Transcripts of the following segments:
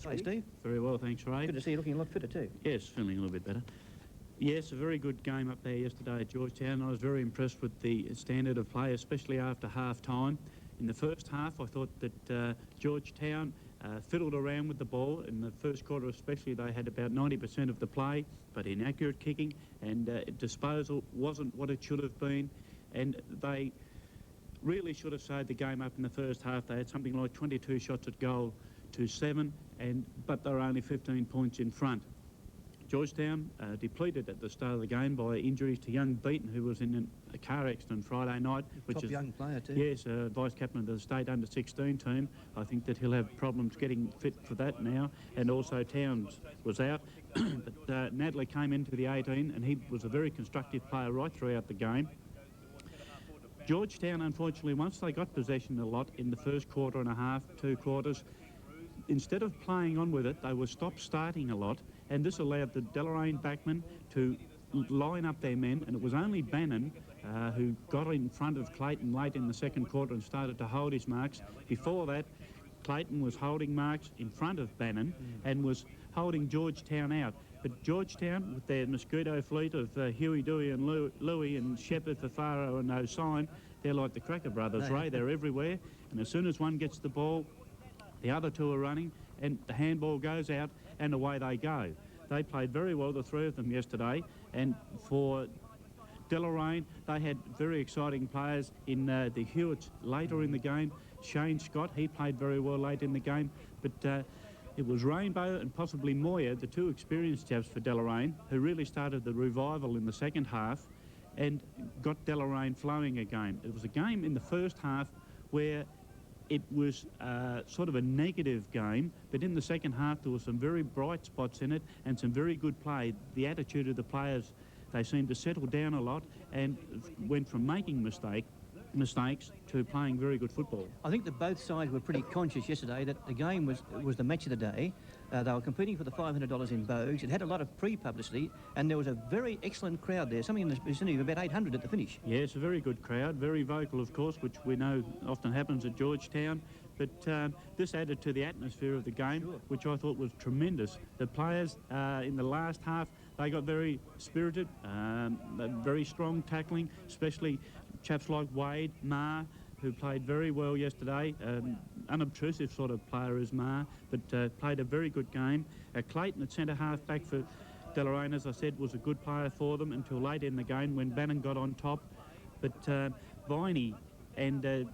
Hey, Steve. Very well, thanks, Ray. Good to see you looking a lot fitter too. Yes, feeling a little bit better. Yes, a very good game up there yesterday at Georgetown. I was very impressed with the standard of play, especially after half-time. In the first half, I thought that Georgetown fiddled around with the ball. In the first quarter especially, they had about 90% of the play, but inaccurate kicking and disposal wasn't what it should have been. And they really should have saved the game up in the first half. They had something like 22 shots at goal to 7, but they were only 15 points in front. Georgetown depleted at the start of the game by injuries to young Beaton, who was in a car accident Friday night. Top young player too. Yes, vice captain of the state under-16 team. I think that he'll have problems getting fit for that now. And also Towns was out. But Nadler came into the 18 and he was a very constructive player right throughout the game. Georgetown, unfortunately, once they got possession a lot in the first quarter and a half, 2 quarters, instead of playing on with it, they were stop-starting a lot, and this allowed the Deloraine backmen to line up their men, and it was only Bannon who got in front of Clayton late in the second quarter and started to hold his marks. Before that, Clayton was holding marks in front of Bannon and was holding Georgetown out. But Georgetown, with their mosquito fleet of Huey, Dewey and Louie and Shepherd, Fafaro and O'Sign, they're like the Cracker Brothers, Ray. They're everywhere, and as soon as one gets the ball, the other two are running, and the handball goes out, and away they go. They played very well, the three of them, yesterday, and for Deloraine, they had very exciting players in the Hewitts later in the game. Shane Scott, he played very well late in the game, but it was Rainbow and possibly Moyer, the two experienced chaps for Deloraine, who really started the revival in the second half and got Deloraine flowing again. It was a game in the first half where it was sort of a negative game, but in the second half there were some very bright spots in it and some very good play. The attitude of the players, they seemed to settle down a lot and went from making mistakes to playing very good football. I think that both sides were pretty conscious yesterday that the game was the match of the day. They were competing for the $500 in Bogues. It had a lot of pre-publicity, and there was a very excellent crowd there, something in the vicinity of about 800 at the finish. Yes, a very good crowd, very vocal, of course, which we know often happens at Georgetown. But this added to the atmosphere of the game, which I thought was tremendous. The players in the last half, they got very spirited, very strong tackling, especially chaps like Wade, Ma, who played very well yesterday. Unobtrusive sort of player is Ma, but played a very good game. Clayton at centre-half back for Deloraine, as I said, was a good player for them until late in the game when Bannon got on top. But Viney and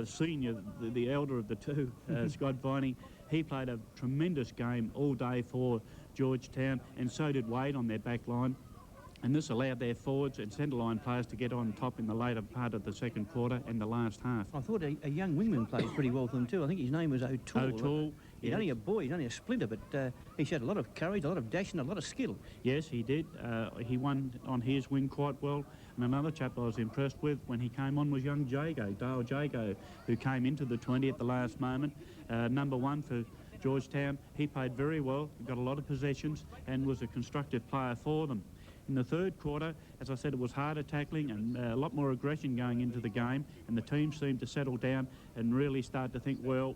Senior, the elder of the two, Scott Viney, he played a tremendous game all day for Georgetown, and so did Wade on their back line. And this allowed their forwards and centre-line players to get on top in the later part of the second quarter and the last half. I thought a young wingman played pretty well for them too. I think his name was O'Toole. O'Toole. He's only a boy, he's only a splinter, but he showed a lot of courage, a lot of dash and a lot of skill. Yes, he did. He won on his wing quite well. And another chap I was impressed with when he came on was young Jago, Dale Jago, who came into the 20 at the last moment. Number 1 for Georgetown. He played very well, got a lot of possessions and was a constructive player for them. In the third quarter, as I said, it was harder tackling and a lot more aggression going into the game, and the team seemed to settle down and really start to think, well,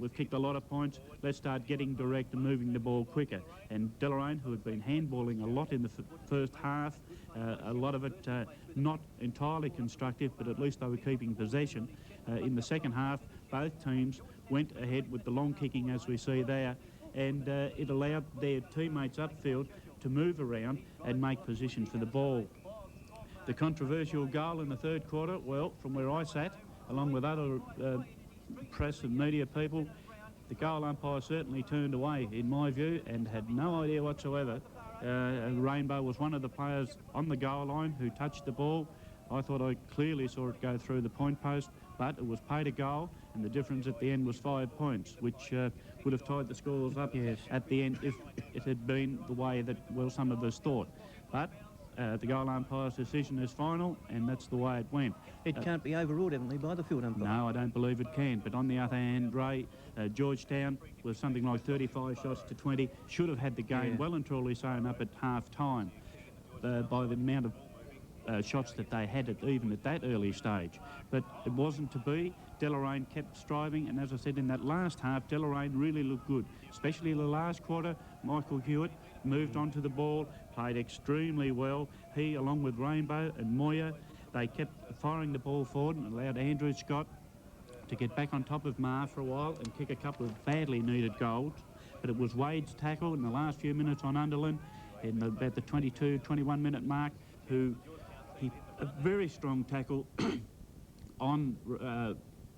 we've kicked a lot of points, let's start getting direct and moving the ball quicker. And Deloraine, who had been handballing a lot in the first half, a lot of it not entirely constructive, but at least they were keeping possession. In the second half, both teams went ahead with the long kicking, as we see there, and it allowed their teammates upfield to move around and make position for the ball. The controversial goal in the third quarter, well, from where I sat, along with other press and media people, the goal umpire certainly turned away, in my view, and had no idea whatsoever. Rainbow was one of the players on the goal line who touched the ball. I thought I clearly saw it go through the point post, but it was paid a goal, and the difference at the end was 5 points, which would have tied the scores up at the end if it had been the way that, well, some of us thought. But the goal umpire's decision is final, and that's the way it went. It can't be overruled, evidently, by the field umpire. No, I don't believe it can. But on the other hand, Ray, Georgetown was something like 35 shots to 20, should have had the game well and truly sewn up at half-time by the amount of shots that they had even at that early stage. But it wasn't to be. Deloraine kept striving, and as I said, in that last half, Deloraine really looked good, especially the last quarter. Michael Hewitt moved onto the ball, played extremely well. He, along with Rainbow and Moya, they kept firing the ball forward and allowed Andrew Scott to get back on top of Ma for a while and kick a couple of badly needed goals. But it was Wade's tackle in the last few minutes on Underland, in about the 22, 21 minute mark, a very strong tackle on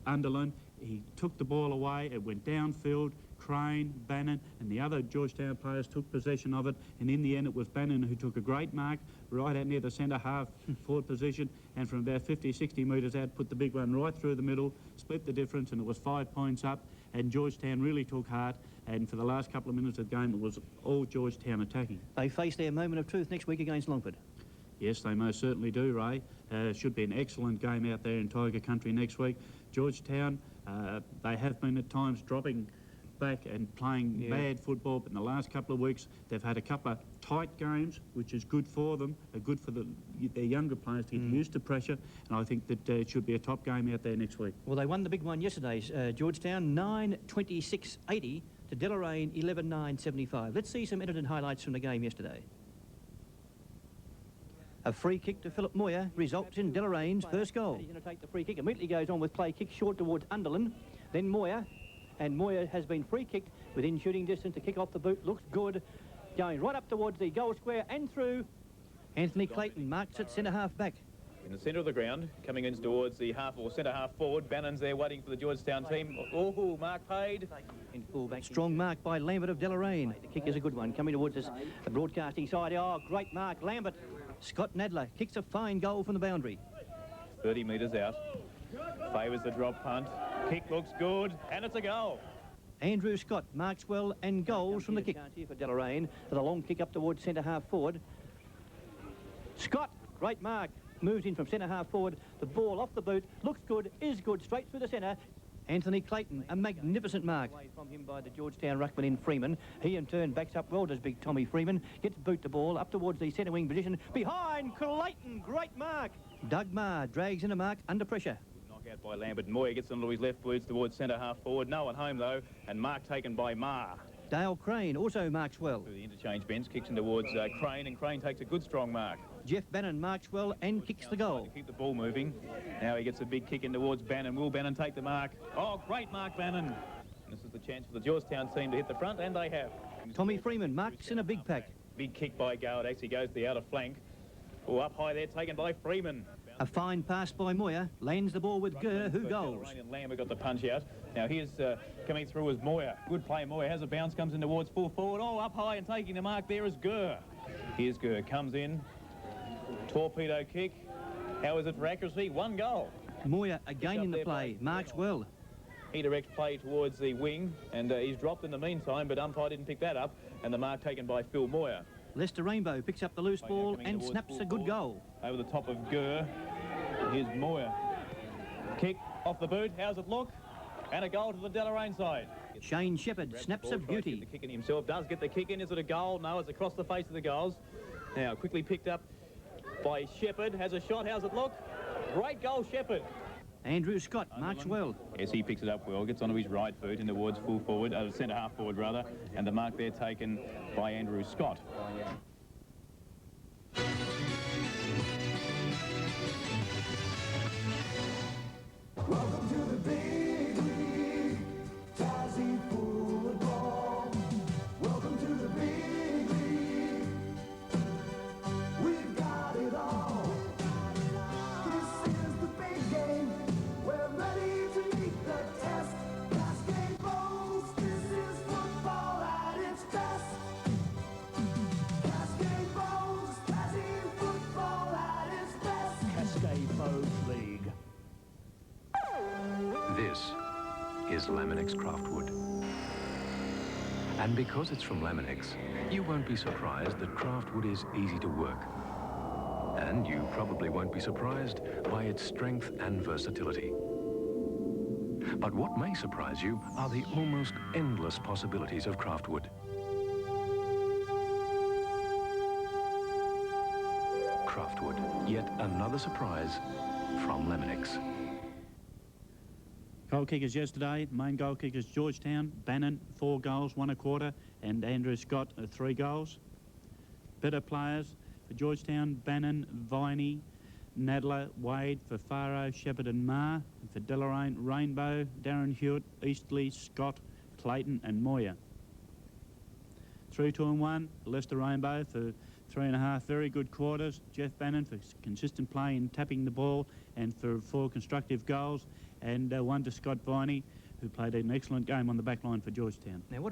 Underland. He took the ball away, it went downfield. Crane, Bannon and the other Georgetown players took possession of it, and in the end it was Bannon who took a great mark right out near the centre half forward position, and from about 50, 60 metres out put the big one right through the middle, split the difference, and it was 5 points up, and Georgetown really took heart, and for the last couple of minutes of the game it was all Georgetown attacking. They face their moment of truth next week against Longford. Yes, they most certainly do, Ray. Should be an excellent game out there in Tiger Country next week. Georgetown, they have been at times dropping back and playing bad football, but in the last couple of weeks they've had a couple of tight games, which is good for them, good for their younger players to get used to pressure, and I think that it should be a top game out there next week. Well, they won the big one yesterday, Georgetown, 9-26-80 to Deloraine, 11-9-75. Let's see some edited highlights from the game yesterday. A free kick to Philip Moya results in Deloraine's first goal. He's going to take the free kick, immediately goes on with play kick short towards Underland, then Moya. And Moya has been free kicked within shooting distance to kick off the boot. Looks good. Going right up towards the goal square and through. Anthony Clayton marks it centre half back. In the centre of the ground, coming in towards the half or centre half forward. Bannon's there waiting for the Georgetown team. Oh, mark paid. In fullback. Strong mark by Lambert of Deloraine. The kick is a good one. Coming towards us, the broadcasting side. Oh, great mark. Lambert. Scott Nadler kicks a fine goal from the boundary. 30 metres out. Favours the drop punt. Kick looks good, and it's a goal. Andrew Scott marks well and goals from the kick. Here for Deloraine with a long kick up towards centre half forward. Scott, great mark, moves in from centre half forward. The ball off the boot, looks good, is good, straight through the centre. Anthony Clayton, a magnificent mark. Away from him by the Georgetown ruckman in Freeman. He in turn backs up well, does big Tommy Freeman. Gets boot the ball up towards the centre wing position. Behind Clayton, great mark. Doug Marr drags in a mark under pressure. Out by Lambert. Moya gets onto his left boots towards centre half forward. No one home though, and mark taken by Marr. Dale Crane also marks well. Through the interchange bench, kicks in towards Crane, and Crane takes a good strong mark. Jeff Bannon marks well and kicks the goal. To keep the ball moving. Now he gets a big kick in towards Bannon. Will Bannon take the mark? Oh, great mark, Bannon. This is the chance for the Georgetown team to hit the front, and they have. Tommy Freeman marks in a big pack. Big kick by Goward, actually goes to the outer flank. Oh, up high there, taken by Freeman. A fine pass by Moya, lands the ball with Gurr, who goals. And Lambert got the punch out. Now here's coming through as Moya. Good play, Moya has a bounce, comes in towards full forward. Oh, up high and taking the mark there is Gurr. Here's Gurr, comes in. Torpedo kick. How is it for accuracy? 1 goal. Moya again in the play, marks well. He directs play towards the wing, and he's dropped in the meantime, but umpire didn't pick that up, and the mark taken by Phil Moya. Lester Rainbow picks up the loose ball and snaps a good goal. Over the top of Gurr. Here's Moya. Kick off the boot. How's it look? And a goal to the Deloraine side. Shane Shepherd snaps a beauty. The kick in himself. Does get the kick in. Is it a goal? No, it's across the face of the goals. Now, quickly picked up by Shepherd. Has a shot. How's it look? Great goal, Shepherd. Andrew Scott marks well. Yes, he picks it up well. Gets onto his right boot in towards full forward, centre half forward rather. And the mark there taken by Andrew Scott. Welcome to the big league, Tassie football. Welcome to the big league. We've got it all. This is the big game. We're ready to meet the test. Cascade Bowls, this is football at its best. Cascade Bowls, Tassie football at its best. Cascade Bowls League. This is Laminex Craftwood. And because it's from Laminex, you won't be surprised that Craftwood is easy to work. And you probably won't be surprised by its strength and versatility. But what may surprise you are the almost endless possibilities of Craftwood. Craftwood. Yet another surprise from Lemonix. Goal kickers yesterday, main goal kickers Georgetown, Bannon, 4 goals, 1 1/4, and Andrew Scott, 3 goals. Better players for Georgetown, Bannon, Viney, Nadler, Wade, for Faro, Shepherd and Marr, and for Deloraine, Rainbow, Darren Hewitt, Eastley, Scott, Clayton and Moyer. 3 2 and 1, Leicester Rainbow for 3.5 very good quarters, Jeff Bannon for consistent play in tapping the ball and for 4 constructive goals, and 1 to Scott Viney, who played an excellent game on the back line for Georgetown. Now, what